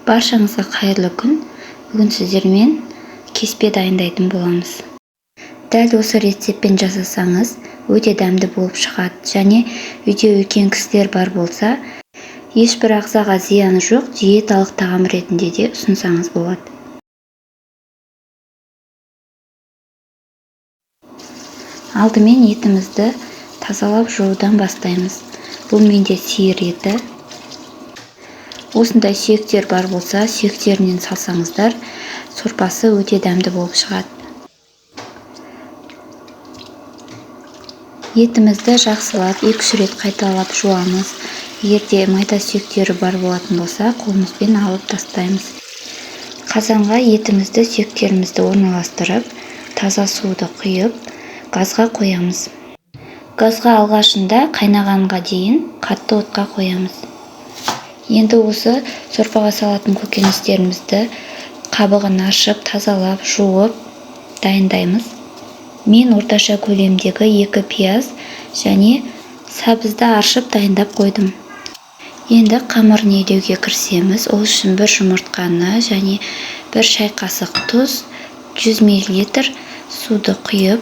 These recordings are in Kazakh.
Баршаңызға қайырлы күн. Бүгін сіздермен кеспе дайындайтын боламыз. Дәл осы рецептпен жасасаңыз, өте дәмді болып шығады. Және үйде үлкен кісілер бар болса, ешбір ағзаға зияны жоқ, диеталық тағам ретінде де ұсынсаңыз болады. Алдымен етімізді тазалап жуудан бастаймыз. Бұл менде сиыр еті. Осындай сүйектер бар болса, сүйектерінен салсаңыздар, сорпасы өте дәмді болып шығады. Етімізді жақсылап 2-3 рет қайталап жуамыз. Егерде майда сүйектері бар болатын болса, қолымызбен алып тастаймыз. Қазанға етімізді, сүйектерімізді орналастырып, таза суды құйып, газға қоямыз. Газға алғашында қайнағанға дейін қатты отқа қоямыз. Енді осы сорпаға салатын көкөністерімізді қабығын аршып, тазалап, жуып дайындаймыз. Мен орташа көлемдегі 2 пияз және сәбізді аршып дайындап қойдым. Енді қамырын илеуге кірісеміз. Ол үшін 1 жұмыртқаны және 1 шай қасық тұз, 100 мл суды құйып,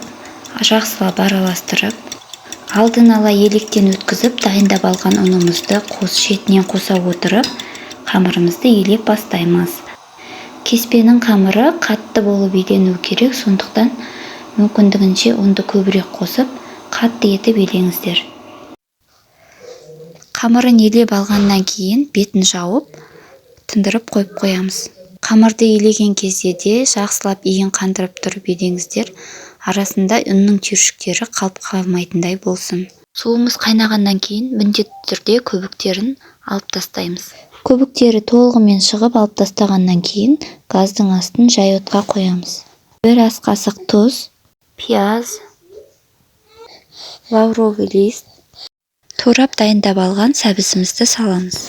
жақсылап араластырып, алдын ала електен өткізіп, дайындап алған ұнымызды шетінен қоса отырып, қамырымызды илеп бастаймыз. Кеспенің қамыры қатты болып иленуі керек, сондықтан мүмкіндігінше ұнды көбірек қосып, қатты етіп илеңіздер. Қамырын илеп алғаннан кейін бетін жауып, тындырып қойып қоямыз. Қамырды илеген кезде де жақсылап иін қандырып тұрып илеңіздер. Арасында ұнның түйіршіктері қалып қалмайтындай болсын. Суымыз қайнағаннан кейін міндетті түрде көбіктерін алып тастаймыз. Көбіктері толығымен шығып алып тастағаннан кейін газдың астын жай отқа қоямыз. 1 ас қасық тұз, пияз, лавровый лист, турап дайындап алған сәбізімізді саламыз.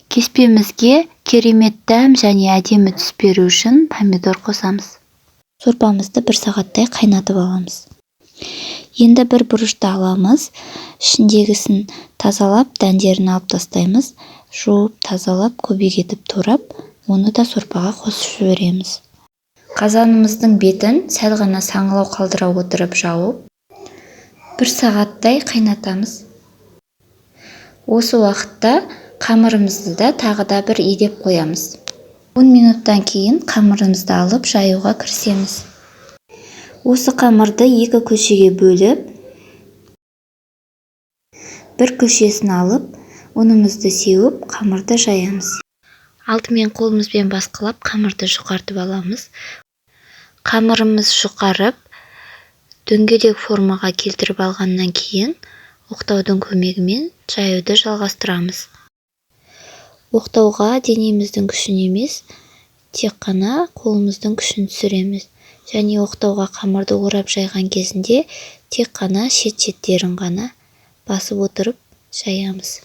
Кеспемізге керемет дәм және әдемі түс беру үшін помидор қосамыз. Сорпамызды 1 сағаттай қайнатып аламыз. Енді 1 бұрышты аламыз. Ішіндегісін тазалап, дәндерін алып тастаймыз. Жуып, тазалап, көбік етіп турап, оны да сорпаға қосып жібереміз. Қазанымыздың бетін сәл ғана саңылау қалдыра отырып жауып, 1 сағаттай қайнатамыз. Осы уақытта қамырымызды да тағы да 1 илеп қоямыз. 10 минуттан кейін қамырымызды алып жаюға кірісеміз. Осы қамырды 2 көшеге бөліп, 1 көшесін алып, ұнымызды сеуіп, қамырды жаямыз. Алдымен қолымызбен басқылап, қамырды жұқартып аламыз. Қамырымыз жұқарып, дөңгелек формаға келтіріп алғаннан кейін, оқтаудың көмегімен жаюды жалғастырамыз. Оқтауға денеміздің күшін емес, тек қана қолымыздың күшін түсіреміз. Және оқтауға қамырды орап жайған кезінде тек қана шет-шеттерін ғана басып отырып жаямыз.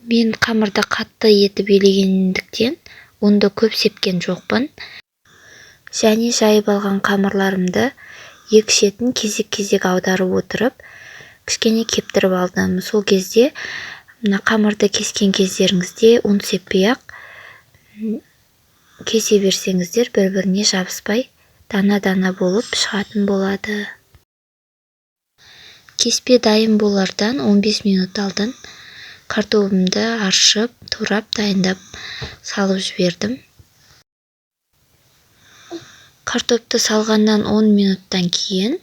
Мен қамырды қатты етіп илегендіктен онды көп сепкен жоқпын. Және жайып алған қамырларымды 2 шетін кезек-кезек аударып отырып, кішкене кептіріп алдым. Сол кезде қамырды кескен кездеріңізде ұн сеппей-ақ кесе берсеңіздер, бір-біріне жабыспай, дана-дана болып шығатын болады. Кеспе дайын болардан 15 минут алдын картобымды аршып, турап, дайындап салып жібердім. Картопты салғаннан 10 минуттан кейін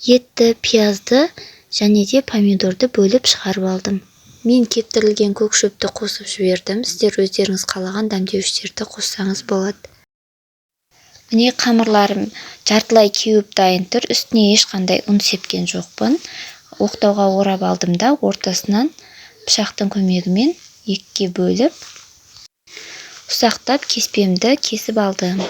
етті, пиязды және де помидорды бөліп шығарып алдым. Мен кептірілген көк шөпті қосып жібердім. Сіздер өздеріңіз қалаған дәмдеуіштерді қоссаңыз болады. Міне қамырларым жартылай кеуіп дайын тұр. Үстіне ешқандай ұн сепкен жоқпын. Оқтауға орап алдым да, ортасынан пышақтың көмегімен 2-ге бөліп, ұсақтап кеспемді кесіп алдым.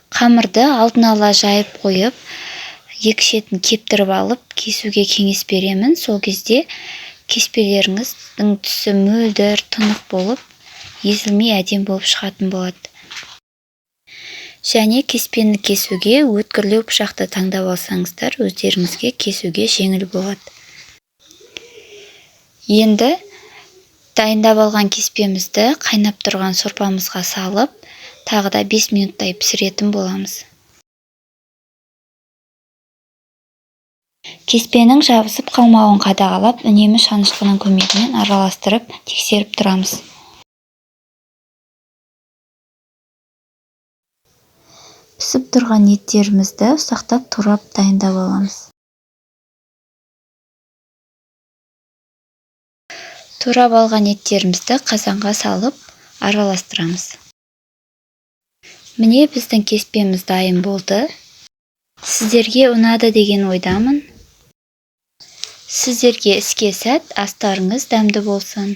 Қамырды алдын ала жайып қойып, 2 шетін кептіріп алып, кесуге кеңес беремін. Сол кезде кеспелеріңіздің түсі мөлдір, тұнық болып, езілмей әдем болып шығатын болады. Және кеспені кесуге өткірлеу пышақты таңдап алсаңыздар, өздеріңізге кесуге жеңіл болады. Енді дайындап алған кеспемізді қайнап тұрған сорпамызға салып, тағы да 5 минуттай пісіретін боламыз. Кеспенің жабысып қалмауын қадағалап, үнемі шанышқының көмегімен араластырып, тексеріп тұрамыз. Пісіп тұрған еттерімізді ұсақтап турап дайындап аламыз. Турап алған еттерімізді қазанға салып, араластырамыз. Міне біздің кеспеміз дайын болды. Сіздерге ұнады деген ойдамын. Сіздерге іске сәт, астарыңыз дәмді болсын.